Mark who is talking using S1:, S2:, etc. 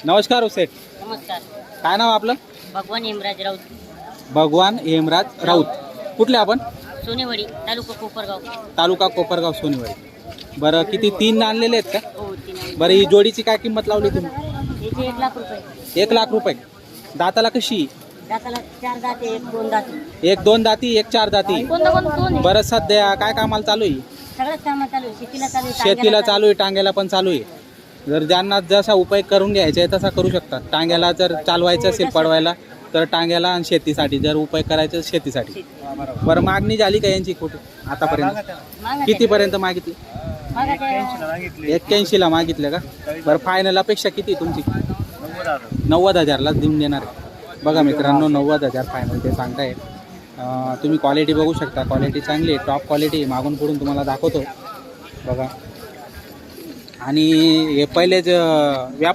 S1: नमस्कार सेठ,
S2: नमस्कार.
S1: काय नाव आपलं?
S2: भगवान हेमराज राऊत,
S1: भगवान हेमराज राऊत. कुठले आपण?
S2: सोनेवाडी, तालुका कोपरगाव.
S1: तालुका कोपरगाव, सोनेवाडी. बरं, किती 3 आणलेले आहेत का?
S2: हो, 3
S1: बरं, ही जोडीची काय किंमत लावली तुम्ही?
S2: याचे 1 लाख रुपये.
S1: 1 लाख रुपये. दाताला कशी?
S2: दाताला 4 दाते, 1 2 दाते.
S1: 1 2 दाती, 1 4 दाती.
S2: कोण दोन?
S1: बरं, सध्या काय कामाला चालू आहे?
S2: सगळंच कामं चालू आहे. शेतीला चालू आहे,
S1: शेतीला चालू आहे, टांग्याला पण चालू आहे. जर ज्यांना जसा उपाय करून घ्यायचा आहे तसा करू शकतात. टांग्याला जर चालवायचं असेल पडवायला तर टांग्याला, आणि शेतीसाठी जर उपाय करायचं शेतीसाठी. बरं, मागणी झाली का यांची कुठे आतापर्यंत? कितीपर्यंत मागितली? 81ला मागितलं का? बरं, फायनल अपेक्षा किती तुमची? 90,000ला देऊन देणार आहे. बघा मित्रांनो, 90,000 फायनल ते सांगताय. तुम्ही क्वालिटी बघू शकता. क्वालिटी चांगली आहे, टॉप क्वालिटी आहे. मागून पुढून तुम्हाला दाखवतो बघा. आणि हे पहिलेच व्यापार